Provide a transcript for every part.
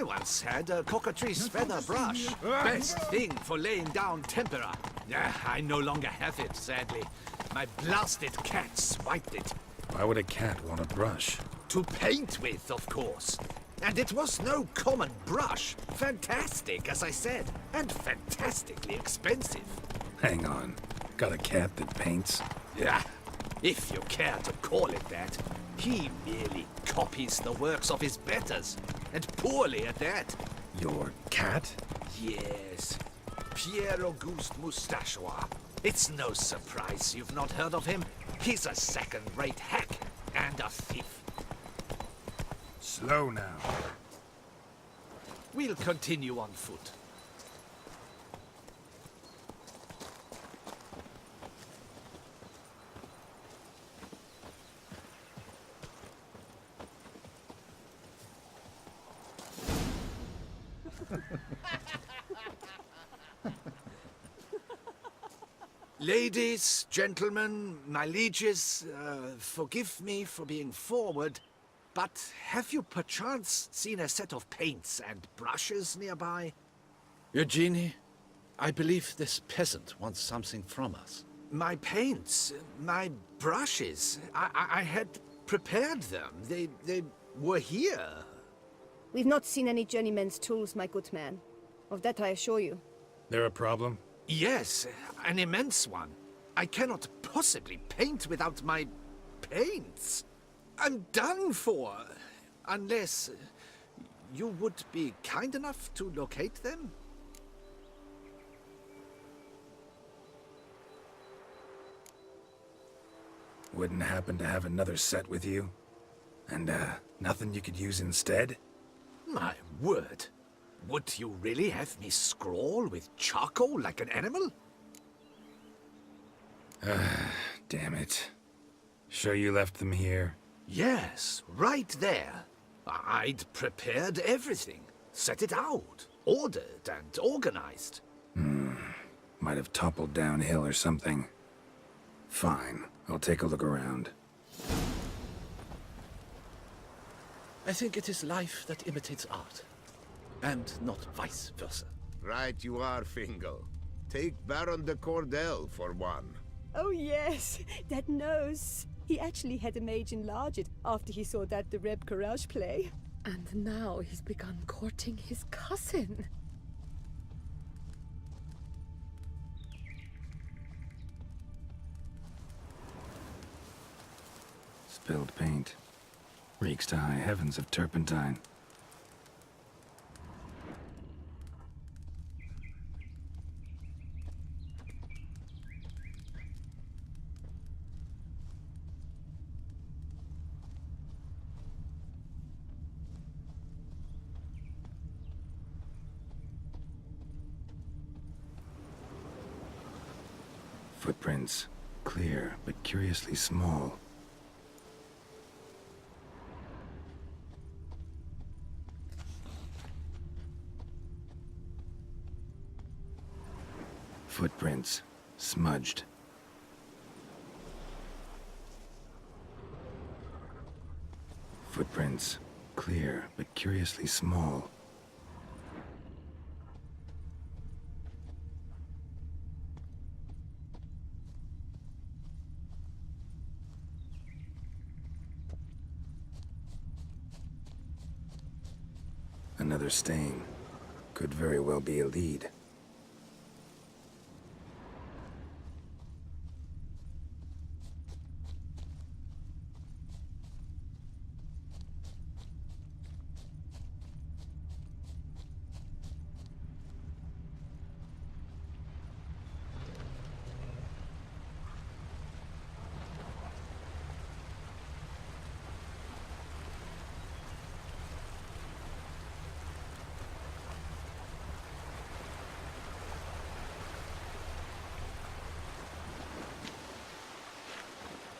I once had a cockatrice feather brush. Best thing for laying down tempera. I no longer have it, sadly. My blasted cat swiped it. Why would a cat want a brush? To paint with, of course. And it was no common brush. Fantastic, as I said. And fantastically expensive. Hang on. Got a cat that paints? Yeah, if you care to call it that. He merely copies the works of his betters. And poorly at that. Your cat? Yes. Pierre-Auguste Moustachois. It's no surprise you've not heard of him. He's a second-rate hack and a thief. Slow now. We'll continue on foot. Ladies, gentlemen, my lieges, forgive me for being forward, but have you perchance seen a set of paints and brushes nearby? Eugenie, I believe this peasant wants something from us. My paints, my brushes, I had prepared them. They were here. We've not seen any journeyman's tools, my good man. Of that I assure you. There a problem? Yes, an immense one. I cannot possibly paint without my paints. I'm done for. Unless you would be kind enough to locate them? Wouldn't happen to have another set with you? And, nothing you could use instead? My word. Would you really have me scrawl with charcoal like an animal? Damn it. Sure you left them here? Yes, right there. I'd prepared everything. Set it out. Ordered and organized. Might have toppled downhill or something. Fine. I'll take a look around. I think it is life that imitates art, and not vice versa. Right you are, Fingal. Take Baron de Cordel for one. Oh yes, that nose. He actually had a mage enlarge it after he saw that the Reb Courage play. And now he's begun courting his cousin. Spilled paint. Reeks to high heavens of turpentine. Footprints. Clear, but curiously small. Footprints. Smudged. Footprints. Clear, but curiously small. Another stain. Could very well be a lead.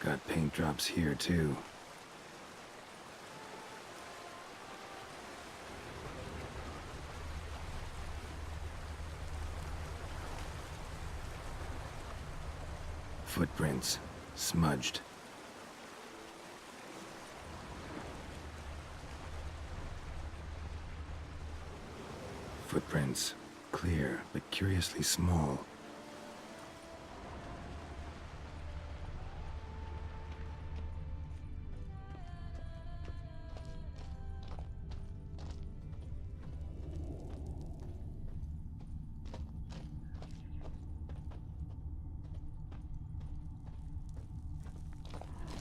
Got paint drops here, too. Footprints. Smudged. Footprints. Clear, but curiously small.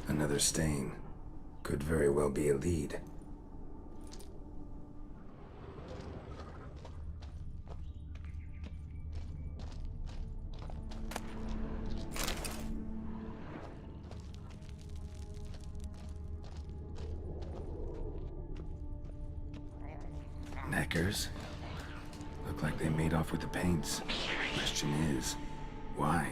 Another stain. Could very well be a lead. Neckers? Look like they made off with the paints. Question is, why?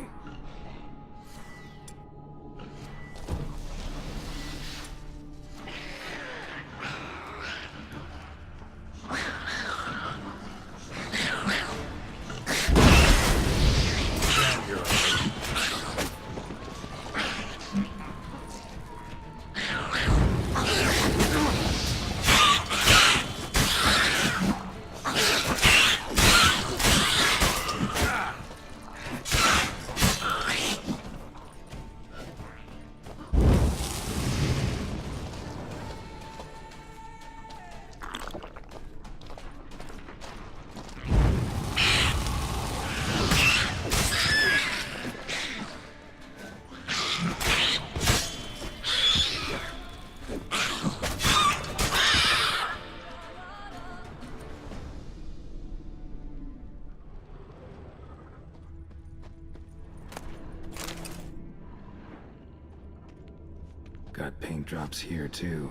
Got paint drops here, too.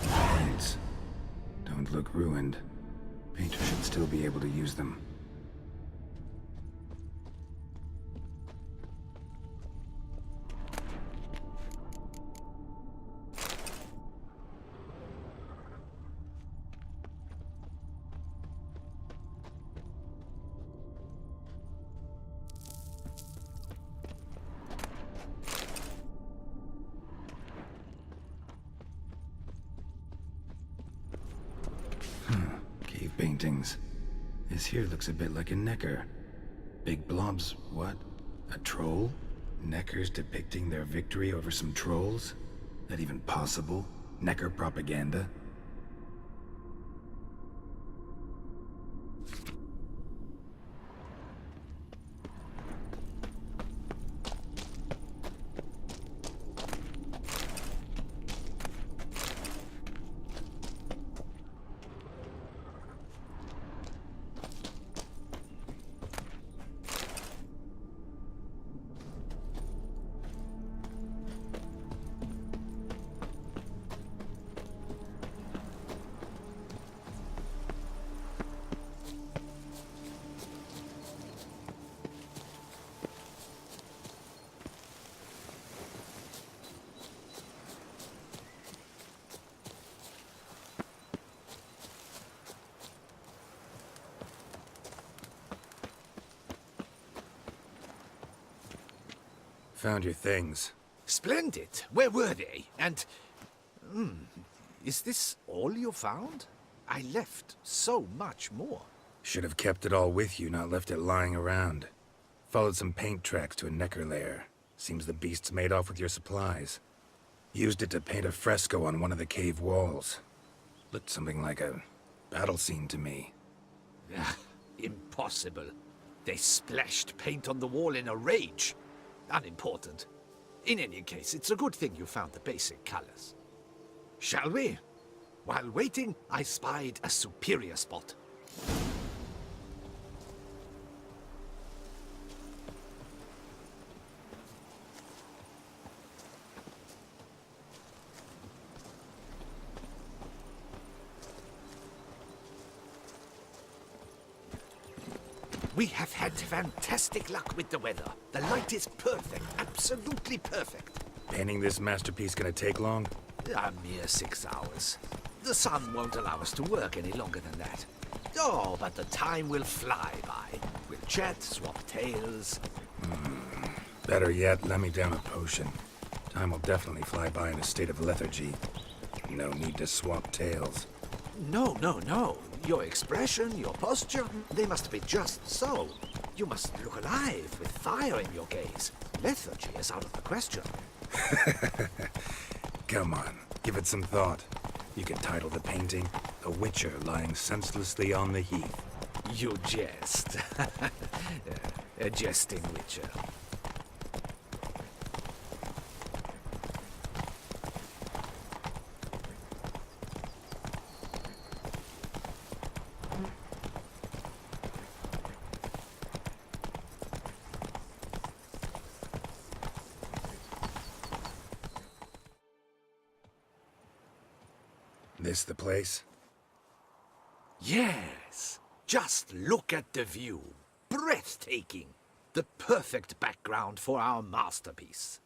Paints. Don't look ruined. Painter should still be able to use them. Cave paintings. This here looks a bit like a necker. Big blobs, what? A troll? Neckers depicting their victory over some trolls? That even possible? Necker propaganda? Found your things. Splendid. Where were they? And... is this all you found? I left so much more. Should have kept it all with you, not left it lying around. Followed some paint tracks to a necker lair. Seems the beast's made off with your supplies. Used it to paint a fresco on one of the cave walls. Looked something like a battle scene to me. Impossible. They splashed paint on the wall in a rage. Unimportant. In any case, it's a good thing you found the basic colors. Shall we? While waiting, I spied a superior spot. We have had fantastic luck with the weather. The light is perfect, absolutely perfect. Painting this masterpiece gonna take long? A mere 6 hours. The sun won't allow us to work any longer than that. Oh, but the time will fly by. We'll chat, swap tales. Better yet, let me down a potion. Time will definitely fly by in a state of lethargy. No need to swap tales. No, no, no. Your expression, your posture, they must be just so. You must look alive with fire in your gaze. Lethargy is out of the question. Come on, give it some thought. You can title the painting, "A Witcher Lying Senselessly on the Heath." You jest. A jesting witcher. This the place? Yes. Just look at the view. Breathtaking. The perfect background for our masterpiece.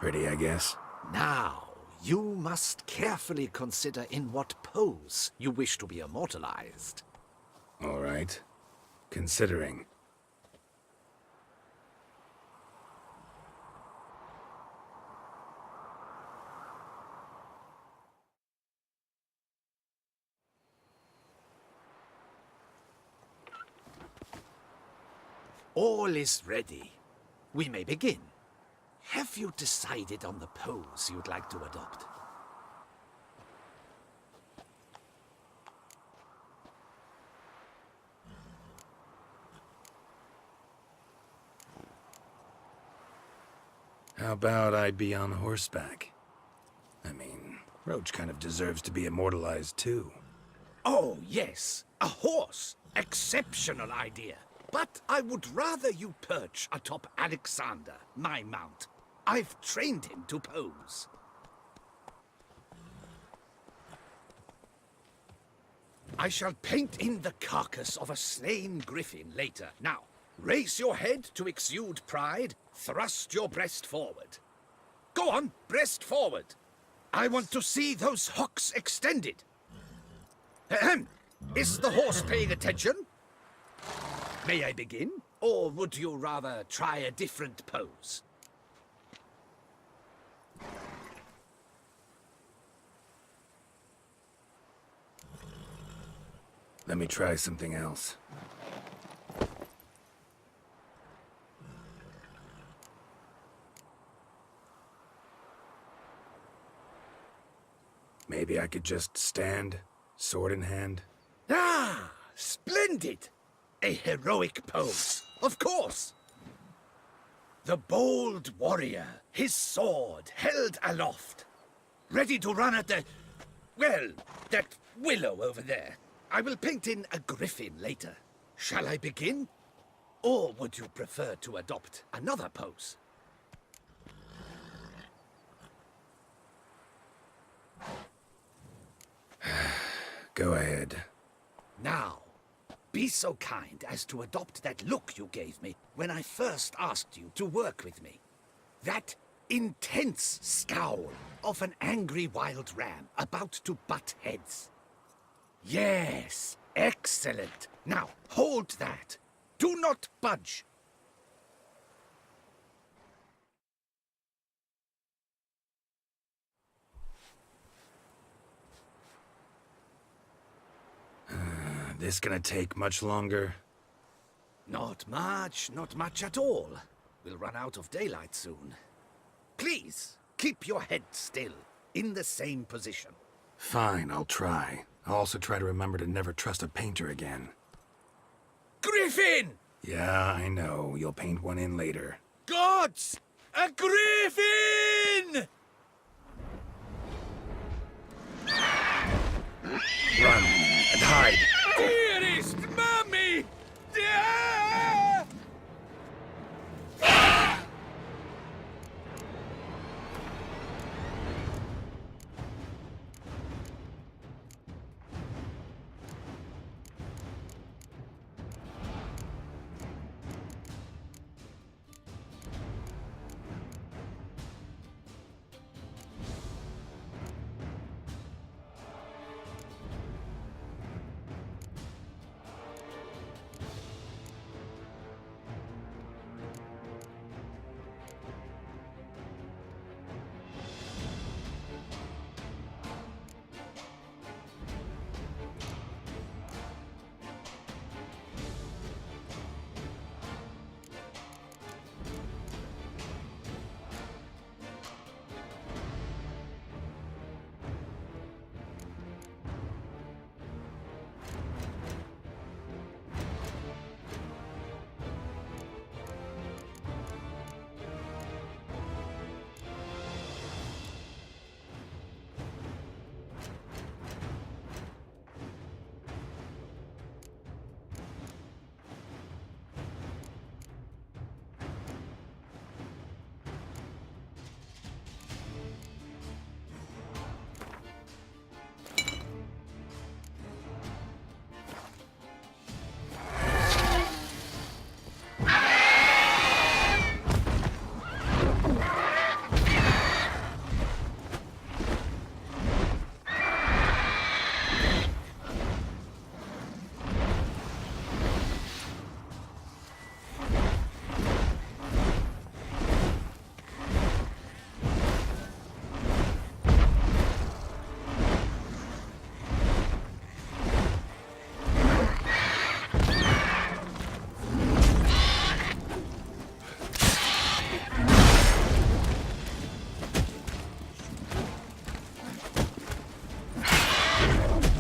Pretty, I guess. Now, you must carefully consider in what pose you wish to be immortalized. All right. Considering. All is ready. We may begin. Have you decided on the pose you'd like to adopt? How about I be on horseback? I mean, Roach kind of deserves to be immortalized too. Oh, yes. A horse. Exceptional idea. But I would rather you perch atop Alexander, my mount. I've trained him to pose. I shall paint in the carcass of a slain griffin later. Now, raise your head to exude pride. Thrust your breast forward. Go on, breast forward. I want to see those hocks extended. Ahem. Is the horse paying attention? May I begin? Or would you rather try a different pose? Let me try something else. Maybe I could just stand, sword in hand. Ah, splendid! A heroic pose, of course. The bold warrior, his sword held aloft, ready to run at that willow over there. I will paint in a griffin later. Shall I begin? Or would you prefer to adopt another pose? Go ahead. Now, be so kind as to adopt that look you gave me when I first asked you to work with me. That intense scowl of an angry wild ram about to butt heads. Yes, excellent. Now, hold that. Do not budge. This gonna take much longer? Not much at all. We'll run out of daylight soon. Please, keep your head still, in the same position. Fine, I'll try. I'll also try to remember to never trust a painter again. Griffin! Yeah, I know. You'll paint one in later. Gods! A griffin! Run and hide! Dearest Mummy!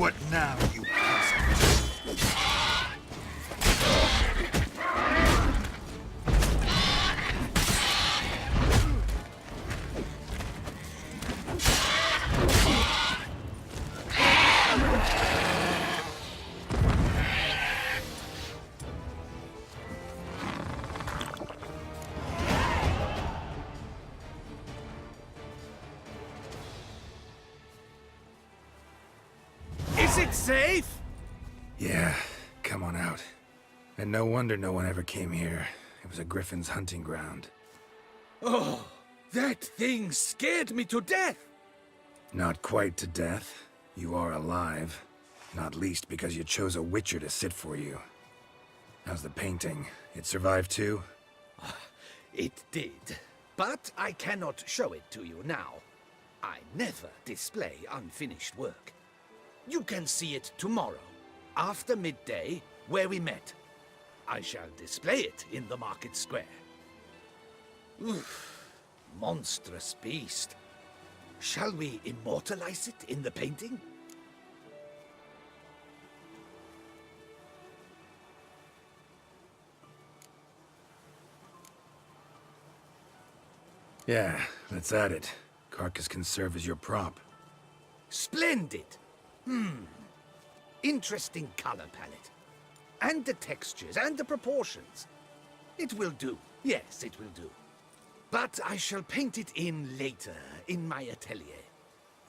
What now, you peasant? Is it safe? Yeah, come on out. And no wonder no one ever came here. It was a griffin's hunting ground. Oh, that thing scared me to death. Not quite to death. You are alive. Not least because you chose a witcher to sit for you. How's the painting? It survived too? It did. But I cannot show it to you now. I never display unfinished work. You can see it tomorrow, after midday, where we met. I shall display it in the market square. Oof, monstrous beast. Shall we immortalize it in the painting? Yeah, let's add it. Carcass can serve as your prop. Splendid! Interesting color palette. And the textures and the proportions. It will do. Yes, it will do. But I shall paint it in later, in my atelier.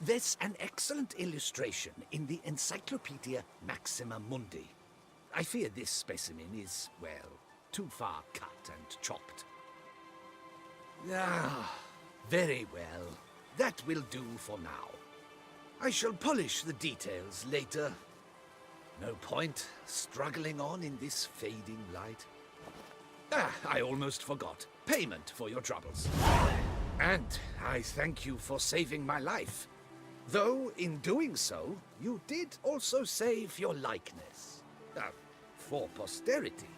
There's an excellent illustration in the Encyclopedia Maxima Mundi. I fear this specimen is, well, too far cut and chopped. Ah, very well. That will do for now. I shall polish the details later. No point struggling on in this fading light. Ah, I almost forgot. Payment for your troubles. And I thank you for saving my life. Though, in doing so, you did also save your likeness. For posterity.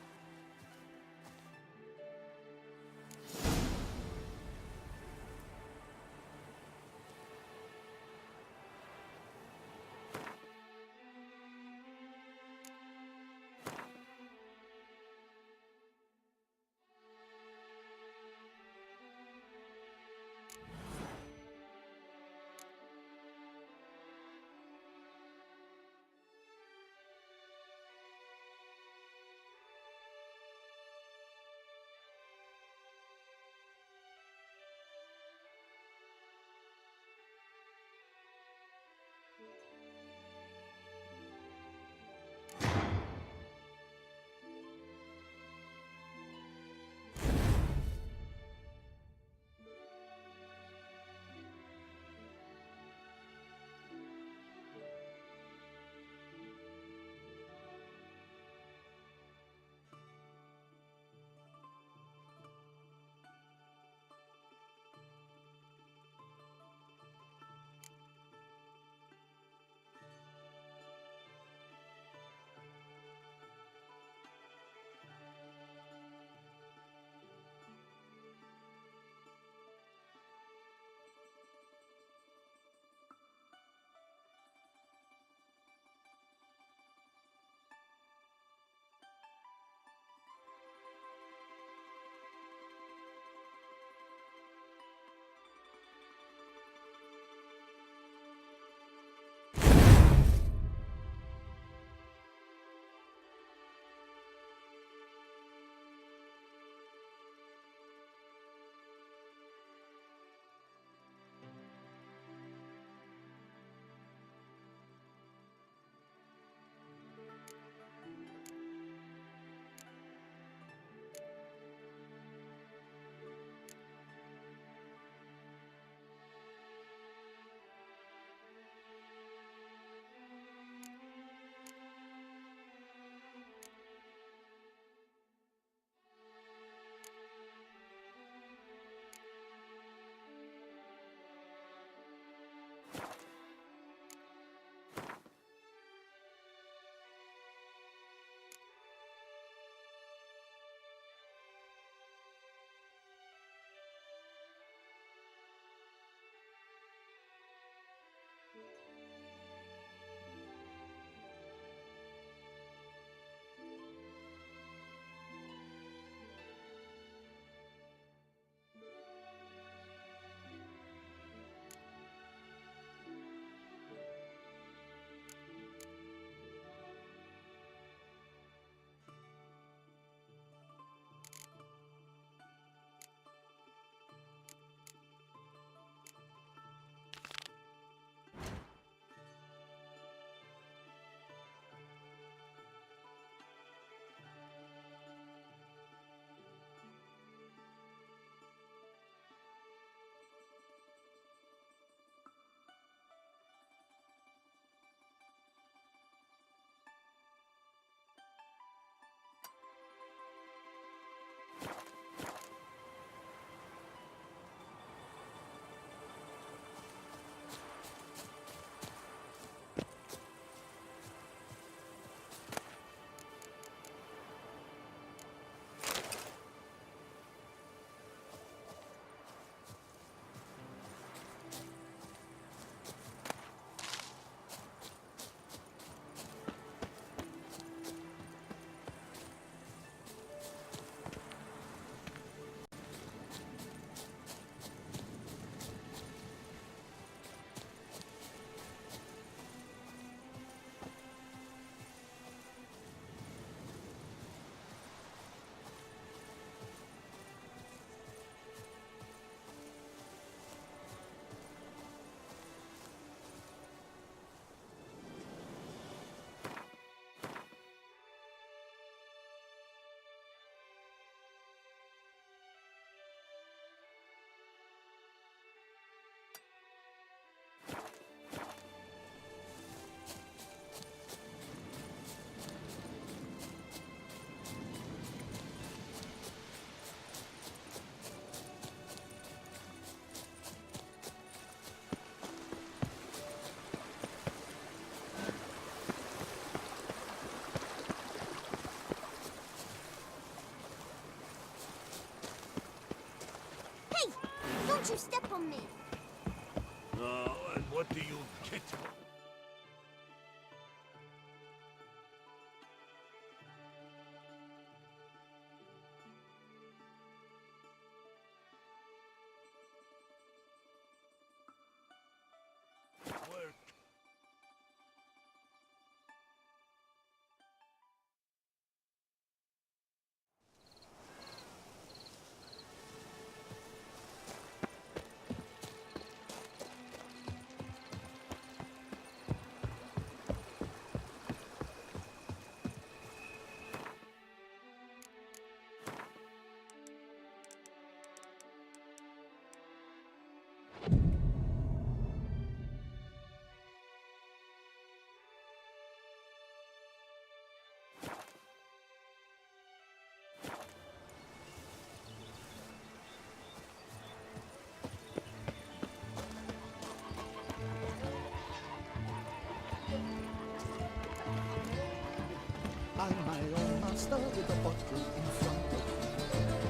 I'm my own master with a bottle in front of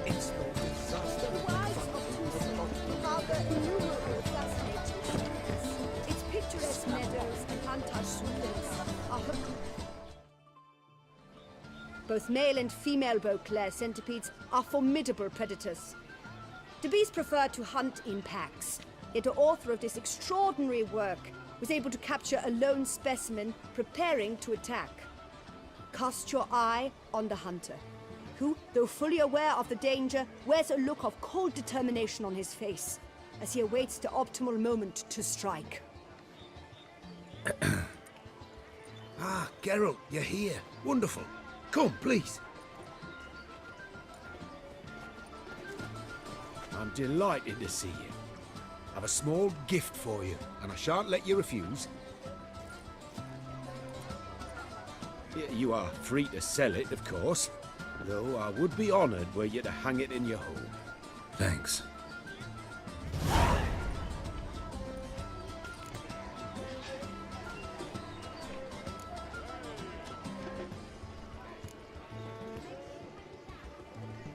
me. It's no disaster. Its picturesque meadows and untouched woodlands. Both male and female Beauclair centipedes are formidable predators. The bees prefer to hunt in packs, yet the author of this extraordinary work was able to capture a lone specimen preparing to attack. Cast your eye on the hunter, who, though fully aware of the danger, wears a look of cold determination on his face as he awaits the optimal moment to strike. Ah, Geralt, you're here. Wonderful. Come, please. I'm delighted to see you. I've a small gift for you, and I shan't let you refuse. You are free to sell it, of course, though I would be honoured were you to hang it in your home. Thanks.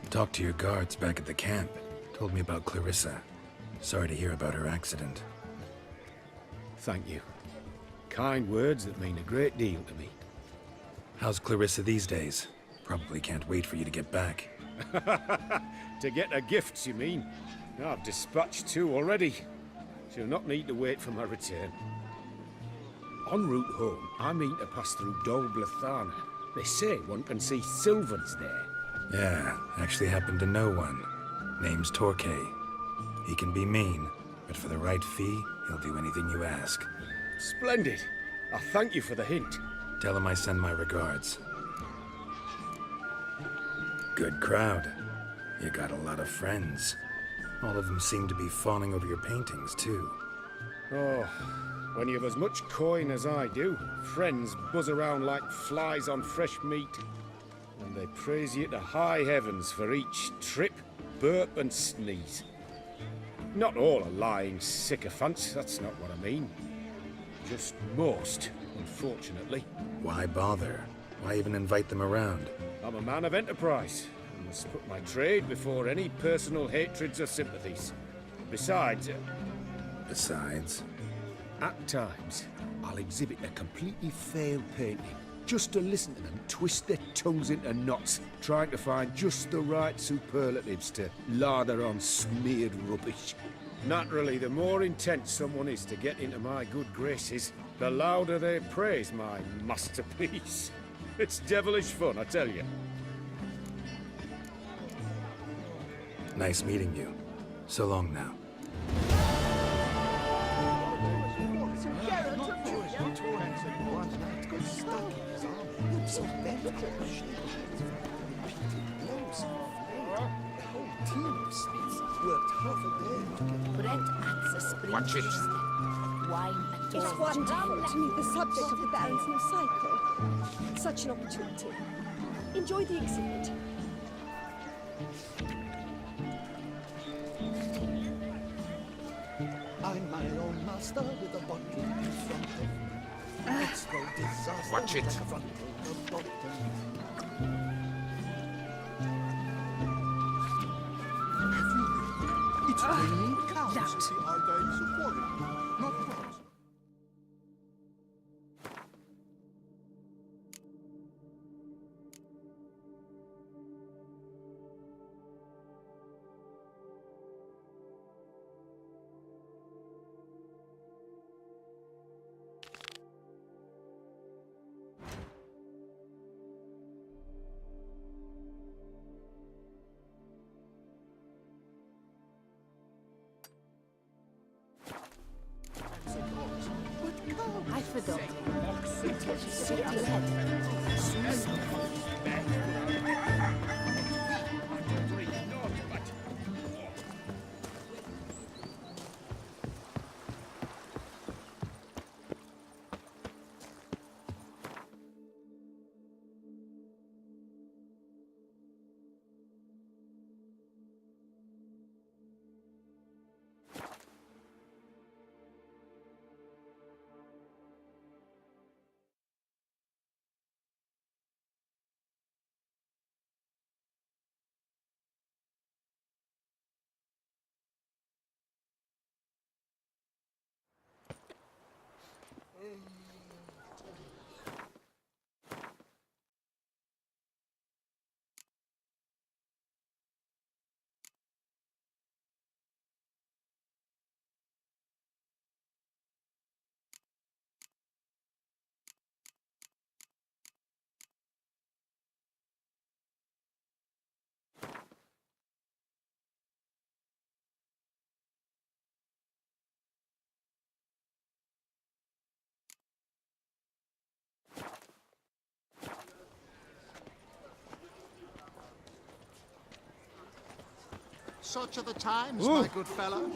Talked to your guards back at the camp. Told me about Clarissa. Sorry to hear about her accident. Thank you. Kind words that mean a great deal to me. How's Clarissa these days? Probably can't wait for you to get back. To get her gifts, you mean? I've dispatched 2 already. She'll not need to wait for my return. En route home, I mean to pass through Dol Blathana. They say one can see Sylvans there. Yeah, actually happen to know one. Name's Torquay. He can be mean, but for the right fee, he'll do anything you ask. Splendid. I thank you for the hint. Tell him I send my regards. Good crowd. You got a lot of friends. All of them seem to be fawning over your paintings, too. Oh, when you have as much coin as I do, friends buzz around like flies on fresh meat. And they praise you to high heavens for each trip, burp and sneeze. Not all are lying sycophants, that's not what I mean. Just most, unfortunately. Why bother? Why even invite them around? I'm a man of enterprise. I must put my trade before any personal hatreds or sympathies. Besides, at times, I'll exhibit a completely failed painting, just to listen to them twist their tongues into knots, trying to find just the right superlatives to lather on smeared rubbish. Naturally, the more intent someone is to get into my good graces, the louder they praise my masterpiece. It's devilish fun, I tell you. Nice meeting you. So long now. Watch it. It's wonderful to meet the subject of the Baron's new cycle. Such an opportunity. Enjoy the exhibit. I'm my own master with a bottle in front of me. It's no disaster. Watch it. with a frontal the bottom. Have you heard? It's raining cows. Our days of worry, not rot. difficult until you see blood. Suicide. Such are the times, my good fellow.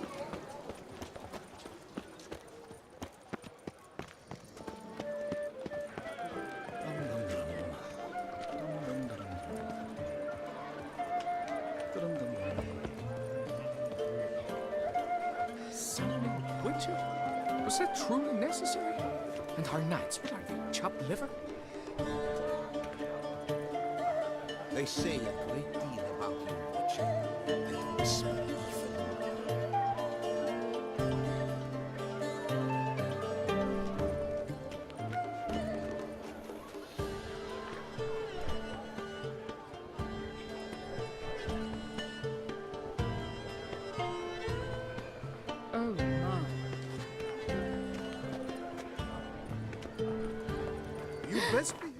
Sun and winter? Was that truly necessary? And our nights, what are they, chopped liver? They say a great deal about you, Witcher. They whisper even. Oh my. You best behave.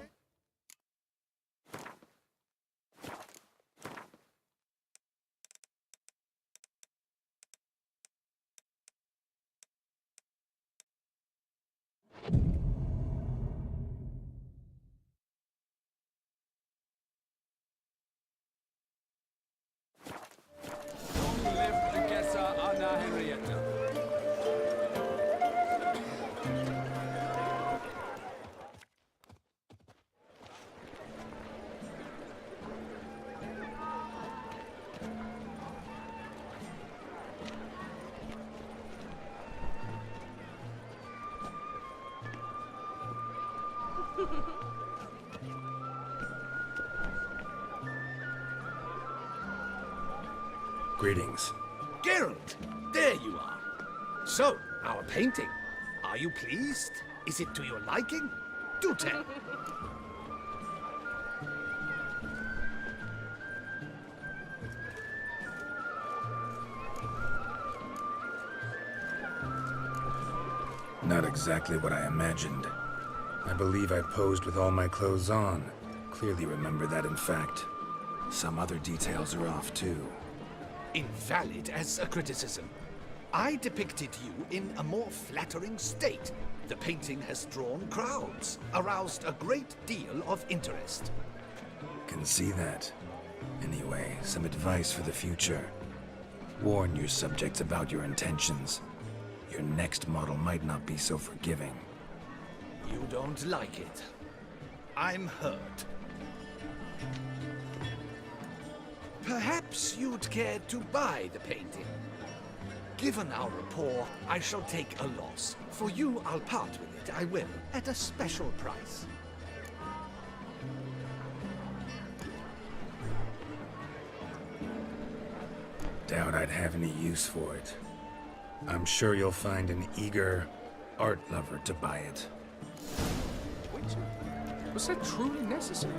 Greetings. Geralt, there you are. So, our painting. Are you pleased? Is it to your liking? Do tell. Not exactly what I imagined. I believe I posed with all my clothes on. Clearly remember that, in fact. Some other details are off, too. Invalid as a criticism. I depicted you in a more flattering state. The painting has drawn crowds, aroused a great deal of interest. Can see that. Anyway, some advice for the future. Warn your subjects about your intentions. Your next model might not be so forgiving. You don't like it. I'm hurt. Perhaps you'd care to buy the painting. Given our rapport, I shall take a loss. For you, I'll part with it, I will, at a special price. Doubt I'd have any use for it. I'm sure you'll find an eager art lover to buy it. Winter? Was that truly necessary?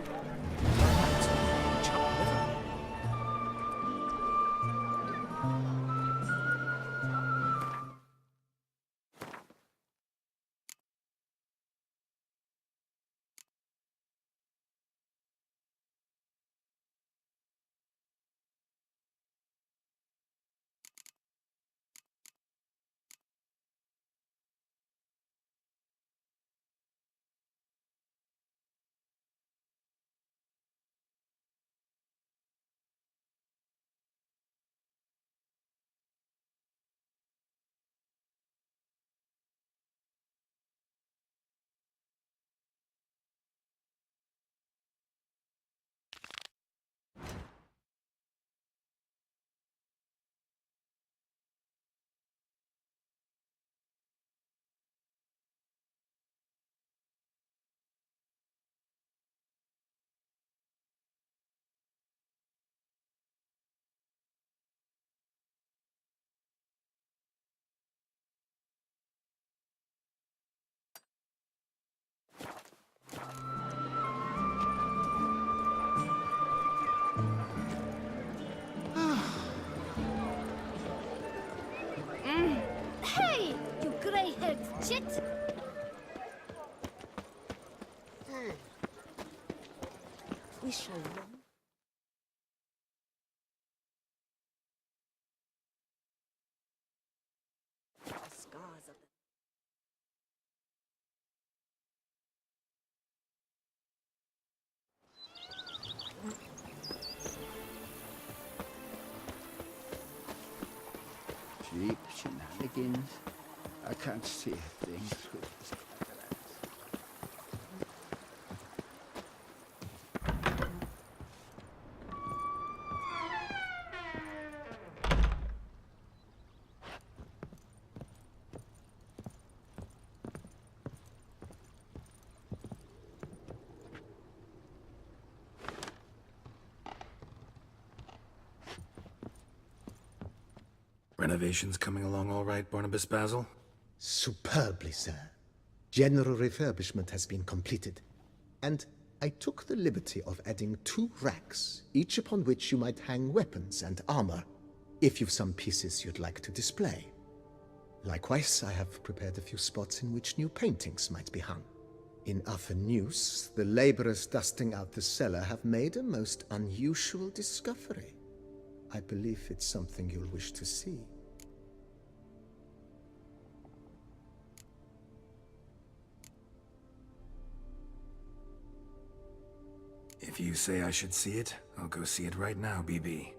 Shit! We shall run. The scars of the Cheap shenanigans. I can't see a thing through these cataracts. Renovations coming along all right, Barnabas Basil? Superbly, sir. General refurbishment has been completed. And I took the liberty of adding 2 racks, each upon which you might hang weapons and armor, if you've some pieces you'd like to display. Likewise, I have prepared a few spots in which new paintings might be hung. In other news, the laborers dusting out the cellar have made a most unusual discovery. I believe it's something you'll wish to see. If you say I should see it, I'll go see it right now, BB.